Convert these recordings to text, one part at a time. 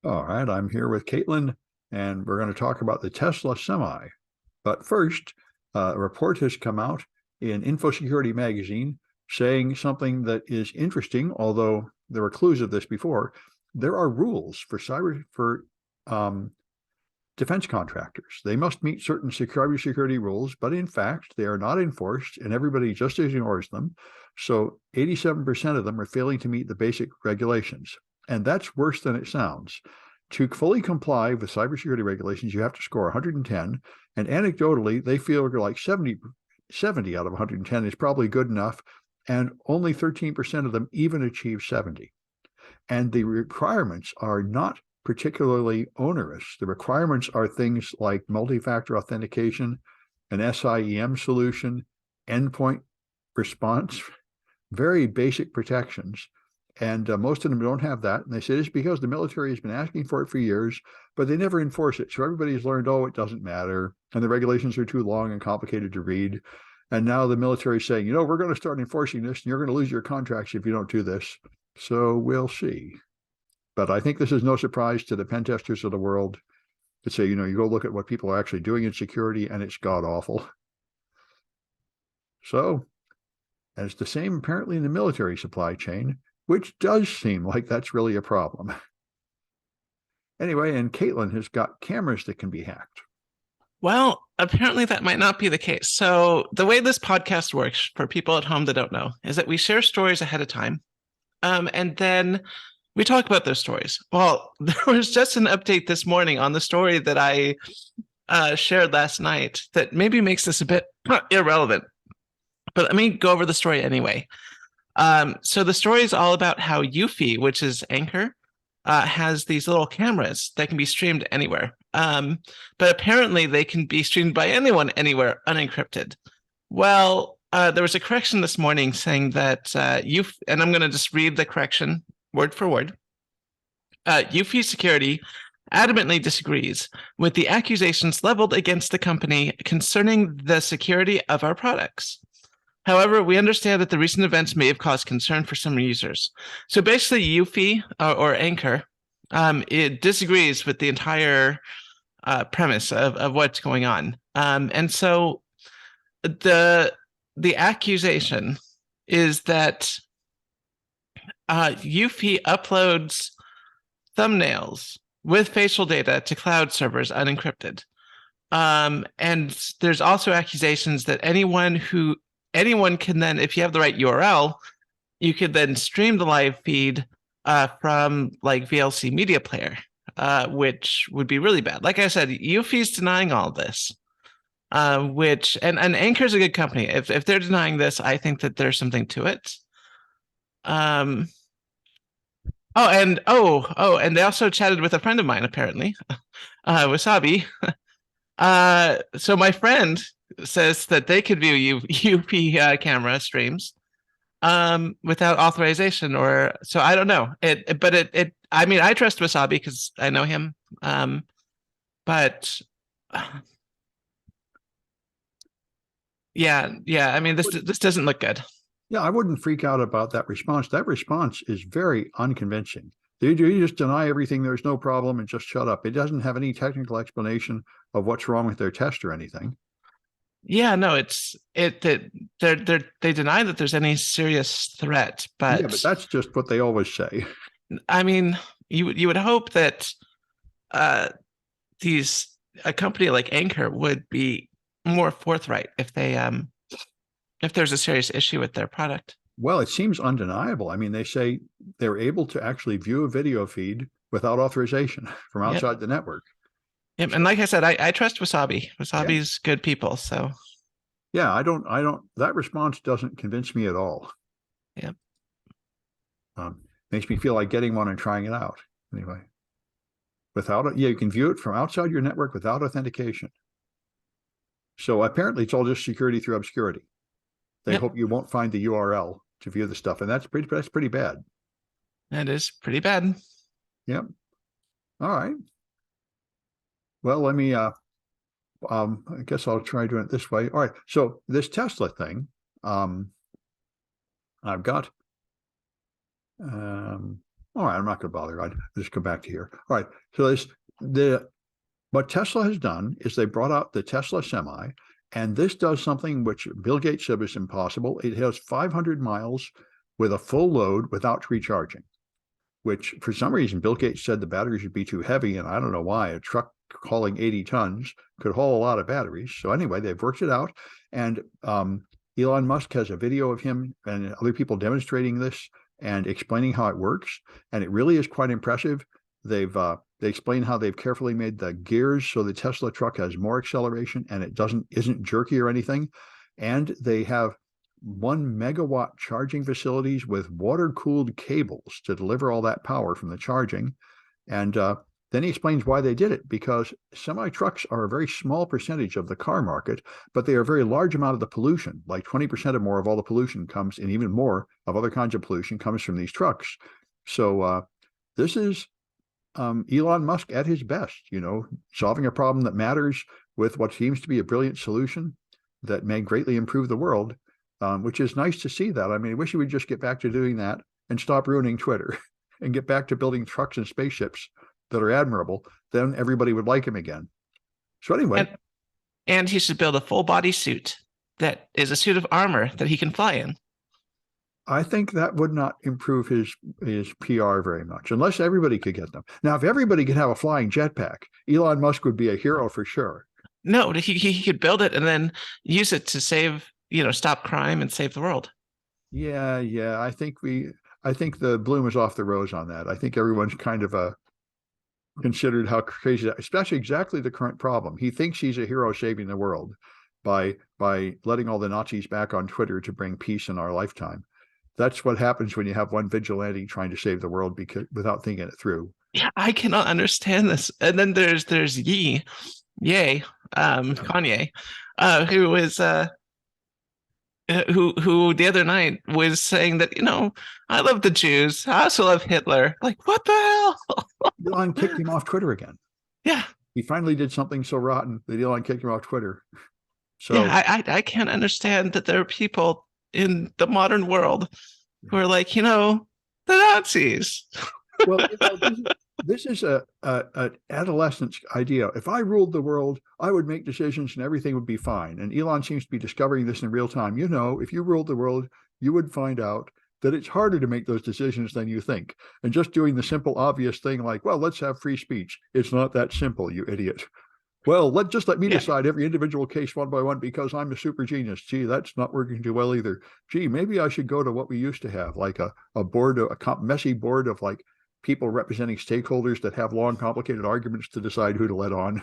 All right, I'm here with Caitlin, and we're going to talk about the Tesla Semi. But first, a report has come out in Infosecurity magazine saying something that is interesting, although there were clues of this before. There are rules for um, defense contractors. They must meet certain cybersecurity rules, but in fact, they are not enforced, and everybody just ignores them. So 87% of them are failing to meet the basic regulations. And that's worse than it sounds. To fully comply with cybersecurity regulations, you have to score 110. And anecdotally, they feel like 70 out of 110 is probably good enough. And only 13% of them even achieve 70. And the requirements are not particularly onerous. The requirements are things like multi-factor authentication, an SIEM solution, endpoint response, very basic protections. And most of them don't have that. And they say it's because the military has been asking for it for years, but they never enforce it. So everybody's learned, oh, it doesn't matter. And the regulations are too long and complicated to read. And now the military is saying, we're going to start enforcing this and you're going to lose your contracts if you don't do this. So we'll see. But I think this is no surprise to the pen testers of the world to say, you go look at what people are actually doing in security and it's god awful. So, and it's the same apparently in the military supply chain, which does seem like that's really a problem. Anyway, and Caitlin has got cameras that can be hacked. Well, apparently that might not be the case. So, the way this podcast works for people at home that don't know is that we share stories ahead of time. And then we talk about those stories. Well, there was just an update this morning on the story that I shared last night that maybe makes this a bit irrelevant. But let me go over the story anyway. So the story is all about how Eufy, which is Anchor, has these little cameras that can be streamed anywhere. But apparently they can be streamed by anyone, anywhere, unencrypted. Well, there was a correction this morning saying that and I'm going to just read the correction word for word. Eufy Security adamantly disagrees with the accusations leveled against the company concerning the security of our products. However, we understand that the recent events may have caused concern for some users. So basically, Eufy or Anchor, it disagrees with the entire premise of what's going on. And so the accusation is that Eufy uploads thumbnails with facial data to cloud servers unencrypted. And there's also accusations that anyone can then, if you have the right URL, you could then stream the live feed from like VLC Media Player, which would be really bad. Like I said, Eufy's denying all this, which and Anchor's a good company. If they're denying this, I think that there's something to it. And they also chatted with a friend of mine, apparently, Wasabi. So my friend says that they could view Eufy camera streams without authorization, or so I don't know. I mean, I trust Wasabi because I know him. But yeah. I mean, this doesn't look good. Yeah, I wouldn't freak out about that response. That response is very unconvincing. You just deny everything, there's no problem, and just shut up. It doesn't have any technical explanation of what's wrong with their test or anything. Yeah, no, they deny that there's any serious threat, but yeah, but that's just what they always say. I mean, you would hope that a company like Anchor would be more forthright if there's a serious issue with their product. Well, it seems undeniable. I mean, they say they're able to actually view a video feed without authorization from outside the network. Yep. And like I said, I trust Wasabi. Wasabi's good people. So yeah, I don't that response doesn't convince me at all. Yep. Makes me feel like getting one and trying it out. Anyway. Without it, you can view it from outside your network without authentication. So apparently it's all just security through obscurity. They hope you won't find the URL to view the stuff, and that's pretty bad. That is pretty bad. Yep. All right. Well, let me I guess I'll try doing it this way. All right. So this Tesla thing, I've got All right, I'm not going to bother. I'll just come back to here. All right, so what Tesla has done is they brought out the Tesla Semi, and this does something which Bill Gates said was impossible. It has 500 miles with a full load without recharging, which for some reason Bill Gates said the batteries would be too heavy, and I don't know why. A truck hauling 80 tons could haul a lot of batteries. So anyway, they've worked it out, and Elon Musk has a video of him and other people demonstrating this and explaining how it works, and it really is quite impressive. They explain how they've carefully made the gears so the Tesla truck has more acceleration and it isn't jerky or anything. And they have 1 megawatt charging facilities with water-cooled cables to deliver all that power from the charging. And then he explains why they did it, because semi-trucks are a very small percentage of the car market, but they are a very large amount of the pollution. Like 20% or more of all the pollution comes, and even more of other kinds of pollution comes from these trucks. So this is Elon Musk at his best, solving a problem that matters with what seems to be a brilliant solution that may greatly improve the world, which is nice to see that. I mean, I wish he would just get back to doing that and stop ruining Twitter and get back to building trucks and spaceships that are admirable. Then everybody would like him again. So anyway. And he should build a full body suit that is a suit of armor that he can fly in. I think that would not improve his PR very much, unless everybody could get them. Now, if everybody could have a flying jetpack, Elon Musk would be a hero for sure. No, he could build it and then use it to stop crime and save the world. Yeah. I think the bloom is off the rose on that. I think everyone's kind of considered how crazy that, especially exactly the current problem. He thinks he's a hero saving the world by letting all the Nazis back on Twitter to bring peace in our lifetime. That's what happens when you have one vigilante trying to save the world without thinking it through. Yeah, I cannot understand this. And then there's Kanye, who was who the other night was saying that, I love the Jews. I also love Hitler. Like, what the hell? Elon kicked him off Twitter again. Yeah. He finally did something so rotten that Elon kicked him off Twitter. So yeah, I can't understand that there are people in the modern world who are like, the Nazis. Well, this is an adolescent's idea. If I ruled the world, I would make decisions and everything would be fine. And Elon seems to be discovering this in real time. If you ruled the world, you would find out that it's harder to make those decisions than you think. And just doing the simple, obvious thing like, well, let's have free speech. It's not that simple, you idiot. Well, let me decide every individual case one by one because I'm a super genius. Gee, that's not working too well either. Gee, maybe I should go to what we used to have, like a messy board of like people representing stakeholders that have long, complicated arguments to decide who to let on.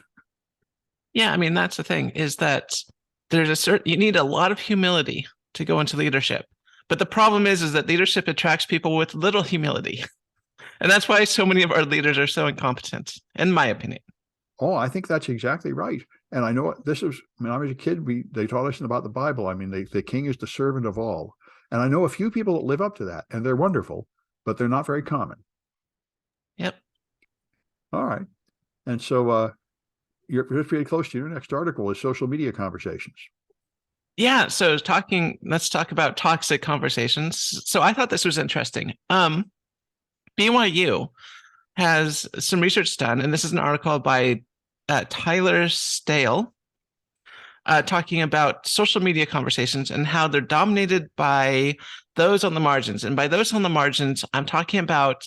Yeah, I mean, that's the thing, is that you need a lot of humility to go into leadership. But the problem is that leadership attracts people with little humility. And that's why so many of our leaders are so incompetent, in my opinion. Oh, I think that's exactly right. And I know when I was a kid, they taught us about the Bible. I mean, the king is the servant of all. And I know a few people that live up to that, and they're wonderful, but they're not very common. Yep. All right. And so you're pretty close to your next article is social media conversations. Yeah. So let's talk about toxic conversations. So I thought this was interesting. BYU has some research done, and this is an article by Tyler Stale, talking about social media conversations and how they're dominated by those on the margins. And by those on the margins, I'm talking about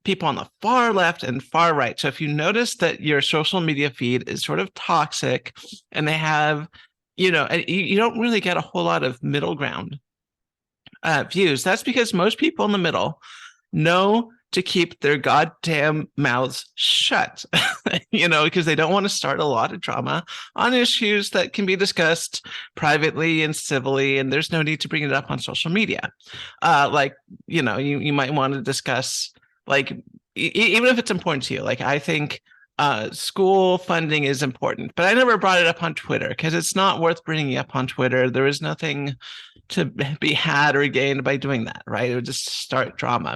people on the far left and far right. So if you notice that your social media feed is sort of toxic and they have, you don't really get a whole lot of middle ground views, that's because most people in the middle know to keep their goddamn mouths shut, because they don't want to start a lot of drama on issues that can be discussed privately and civilly, and there's no need to bring it up on social media. You might want to discuss, like, even if it's important to you. Like, I think school funding is important, but I never brought it up on Twitter because it's not worth bringing up on Twitter. There is nothing to be had or gained by doing that, right? It would just start drama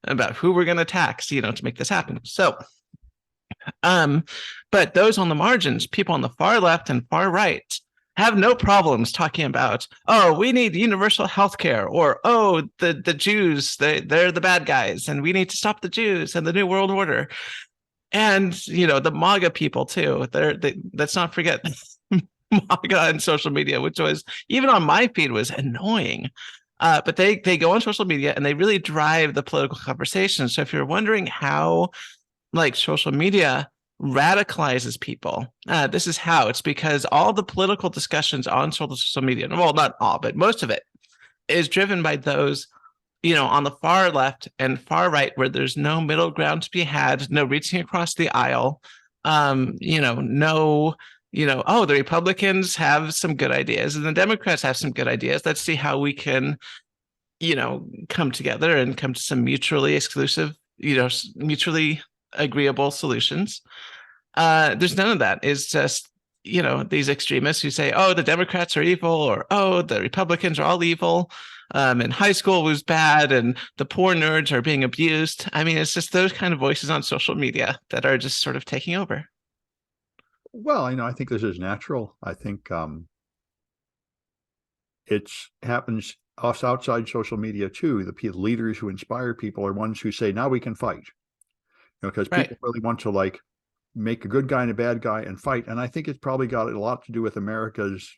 about who we're going to tax, to make this happen. So, but those on the margins, people on the far left and far right, have no problems talking about, oh, we need universal health care, or oh, the Jews, they're the bad guys, and we need to stop the Jews and the New World Order. And the MAGA people too. Let's not forget MAGA and social media, which was even on my feed was annoying. But they go on social media and they really drive the political conversation. So if you're wondering how like social media radicalizes people, this is how. It's because all the political discussions on social media, well, not all, but most of it is driven by those on the far left and far right, where there's no middle ground to be had, no reaching across the aisle, no, oh, the Republicans have some good ideas and the Democrats have some good ideas. Let's see how we can, come together and come to some mutually exclusive, mutually agreeable solutions. There's none of that. It's just, these extremists who say, oh, the Democrats are evil, or oh, the Republicans are all evil. And high school was bad, and the poor nerds are being abused. I mean, it's just those kind of voices on social media that are just sort of taking over. Well, I think this is natural. I think it happens outside social media too. The leaders who inspire people are ones who say, now we can fight. Because people really want to like make a good guy and a bad guy and fight. And I think it's probably got a lot to do with America's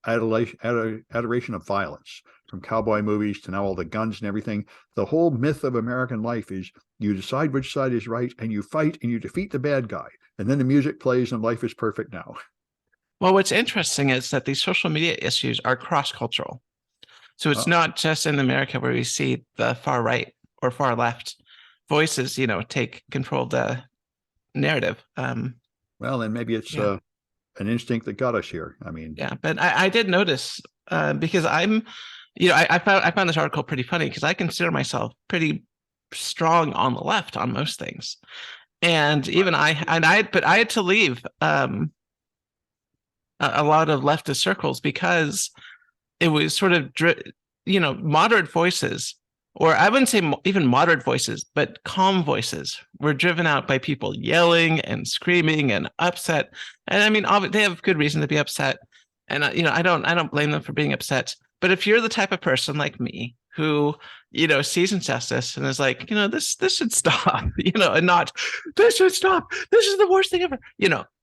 adoration of violence, from cowboy movies to now all the guns and everything. The whole myth of American life is you decide which side is right and you fight and you defeat the bad guy. And then the music plays and life is perfect now. Well, what's interesting is that these social media issues are cross-cultural. So it's not just in America where we see the far right or far left voices, take control of the narrative. Well, then maybe it's an instinct that got us here. I mean, yeah, but I did notice because I'm, I found this article pretty funny because I consider myself pretty strong on the left on most things, and even I had to leave a lot of leftist circles because it was sort of moderate voices, or I wouldn't say even moderate voices, but calm voices were driven out by people yelling and screaming and upset. And I mean, they have good reason to be upset. And I don't blame them for being upset. But if you're the type of person like me who, sees injustice and is like, this should stop, and not, this should stop. This is the worst thing ever.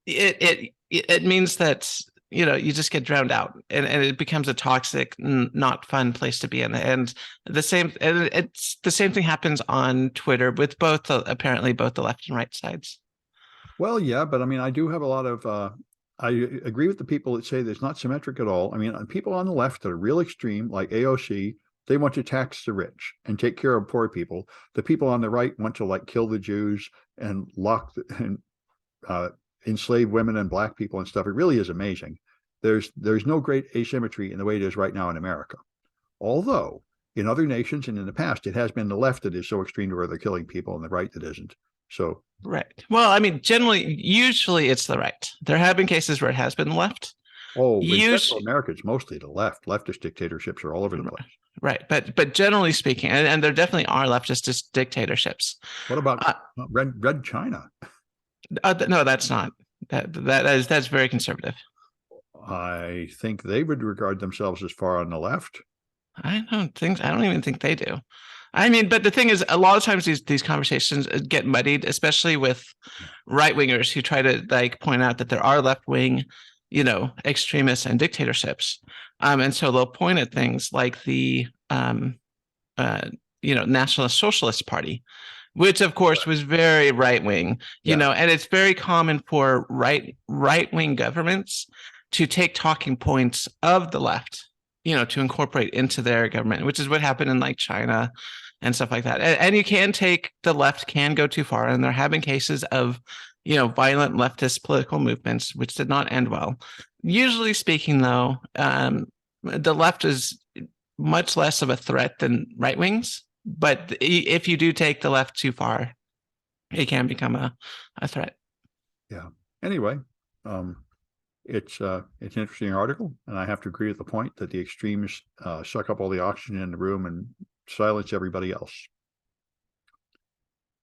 It means that you just get drowned out, and it becomes a toxic, not fun place to be in. And it's the same thing happens on Twitter with apparently both the left and right sides. Well, yeah, but I mean, I do have a lot of I agree with the people that say that it's not symmetric at all. I mean, people on the left that are real extreme, like AOC, they want to tax the rich and take care of poor people. The people on the right want to like kill the Jews and enslave women and black people and stuff. It really is amazing. There's no great asymmetry in the way it is right now in America. Although in other nations and in the past, it has been the left that is so extreme to where they're killing people and the right that isn't. So right. Well, I mean, usually it's the right. There have been cases where it has been the left. Oh, in Central America, it's mostly the left. Leftist dictatorships are all over the place. Right, but generally speaking, and there definitely are leftist dictatorships. What about Red China? No, that's not. That's very conservative. I think they would regard themselves as far on the left. I don't even think they do. I mean, but the thing is, a lot of times these conversations get muddied, especially with right wingers who try to like point out that there are left wing, extremists and dictatorships, and so they'll point at things like the Nationalist Socialist Party, which of course was very right wing, and it's very common for right wing governments to take talking points of the left, to incorporate into their government, which is what happened in like China and stuff like that. And you can the left can go too far. And there have been cases of, violent leftist political movements, which did not end well. Usually speaking, though, the left is much less of a threat than right wings. But if you do take the left too far, it can become a threat. Yeah. Anyway, it's an interesting article, and I have to agree with the point that the extremes suck up all the oxygen in the room and silence everybody else.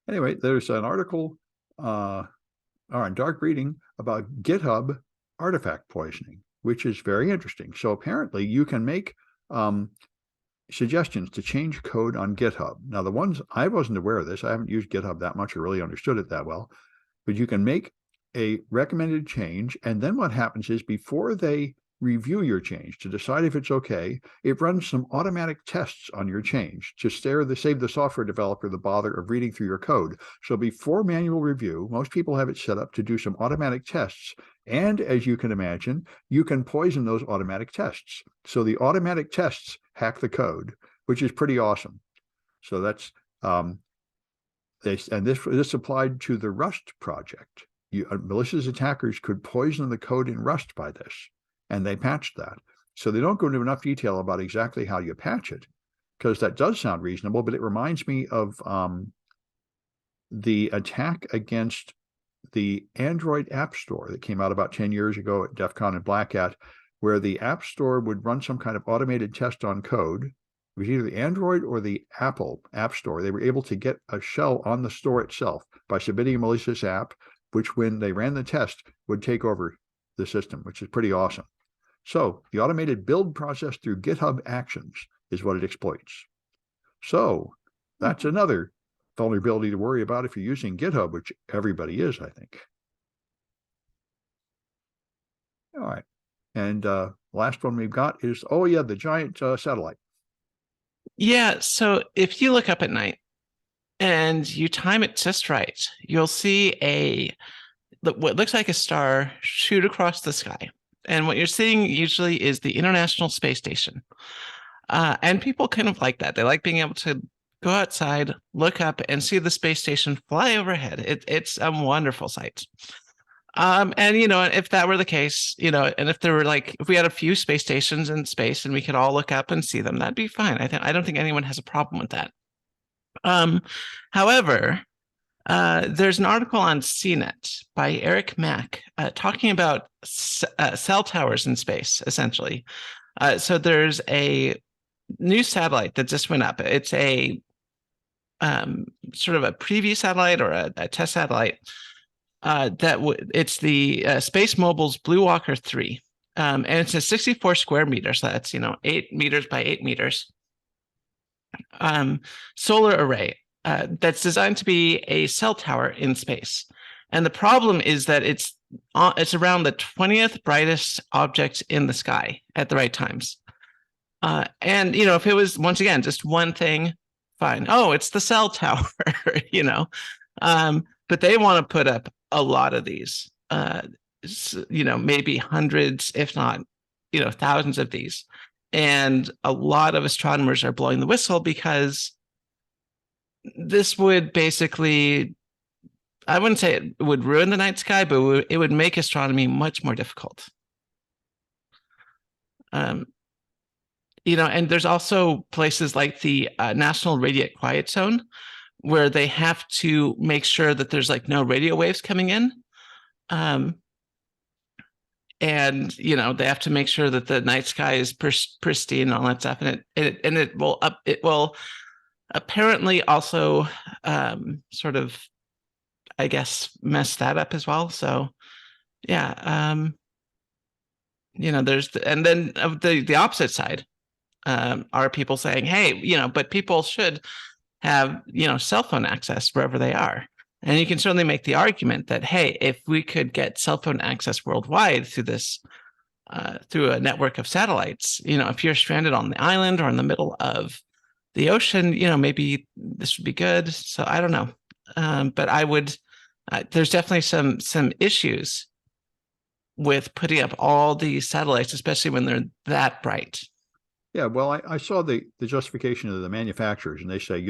Anyway, there's an article on Dark Reading about GitHub artifact poisoning. which is very interesting. So apparently you can make suggestions to change code on GitHub. Now, the ones I wasn't aware of this, I haven't used GitHub that much or really understood it that well, but you can make a recommended change. And then what happens is before they review your change to decide if it's okay, it runs some automatic tests on your change to save the software developer the bother of reading through your code. So before manual review, most people have it set up to do some automatic tests. And as you can imagine, you can poison those automatic tests. So the automatic tests hack the code, which is pretty awesome. So that's this applied to the Rust project. Malicious attackers could poison the code in Rust by this, and they patched that. So they don't go into enough detail about exactly how you patch it, because that does sound reasonable, but it reminds me of the attack against the Android App Store that came out about 10 years ago at DEF CON and Black Hat, where the App Store would run some kind of automated test on code. It was either the Android or the Apple App Store. They were able to get a shell on the store itself by submitting a malicious app, which when they ran the test would take over the system, which is pretty awesome. So the automated build process through GitHub Actions is what it exploits. So that's another vulnerability to worry about if you're using GitHub, which everybody is, I think. All right. And last one we've got is, the giant satellite. Yeah. So if you look up at night and you time it just right, you'll see what looks like a star shoot across the sky. And what you're seeing usually is the International Space Station. And people kind of like that. They like being able to go outside, look up, and see the space station fly overhead. It's a wonderful sight. And if that were the case, and if there were if we had a few space stations in space and we could all look up and see them, that'd be fine. I don't think anyone has a problem with that. However, there's an article on CNET by Eric Mack talking about cell towers in space, essentially. So there's a new satellite that just went up. It's a sort of a preview satellite or a test satellite. It's the Space Mobile's Blue Walker 3. And it's a 64 square meters. So that's 8 meters by 8 meters. Solar array that's designed to be a cell tower in space. And the problem is that it's around the 20th brightest object in the sky at the right times. And if it was, once again, just one thing, fine. Oh, it's the cell tower, but they want to put up a lot of these, maybe hundreds, if not, thousands of these. And a lot of astronomers are blowing the whistle because this would basically, I wouldn't say it would ruin the night sky, but it would make astronomy much more difficult. And there's also places like the National Radiant Quiet Zone, where they have to make sure that there's no radio waves coming in. And they have to make sure that the night sky is pristine and all that stuff. And it will apparently also sort of, I guess, mess that up as well. So yeah, there's and then of the opposite side are people saying, hey, but people should have cell phone access wherever they are. And you can certainly make the argument that, hey, if we could get cell phone access worldwide through this, through a network of satellites, if you're stranded on the island or in the middle of the ocean, maybe this would be good. So I don't know. But I would, there's definitely some issues with putting up all these satellites, especially when they're that bright. Yeah, well, I saw the justification of the manufacturers, and they say,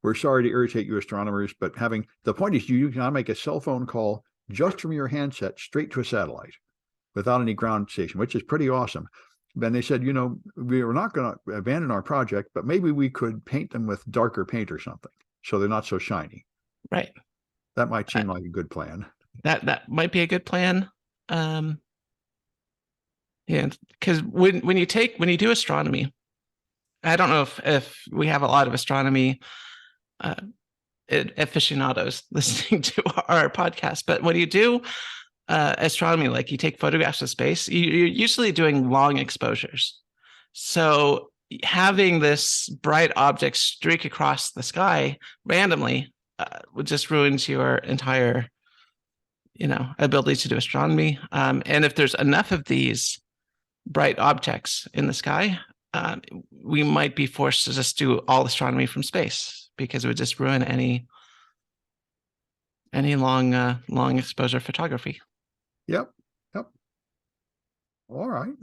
we're sorry to irritate you astronomers, but the point is you can make a cell phone call just from your handset straight to a satellite without any ground station, which is pretty awesome. Then they said, we are not going to abandon our project, but maybe we could paint them with darker paint or something so they're not so shiny. Right. That might seem like a good plan. That might be a good plan. Yeah, because when you do astronomy, I don't know if we have a lot of astronomy aficionados listening to our podcast, but when you do astronomy, like you take photographs of space, you're usually doing long exposures. So having this bright object streak across the sky randomly would just ruins your entire, ability to do astronomy. And if there's enough of these bright objects in the sky, we might be forced to just do all astronomy from space because it would just ruin any long exposure photography. Yep. Yep. All right.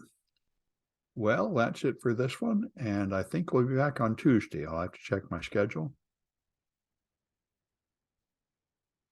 Well, that's it for this one. And I think we'll be back on Tuesday. I'll have to check my schedule.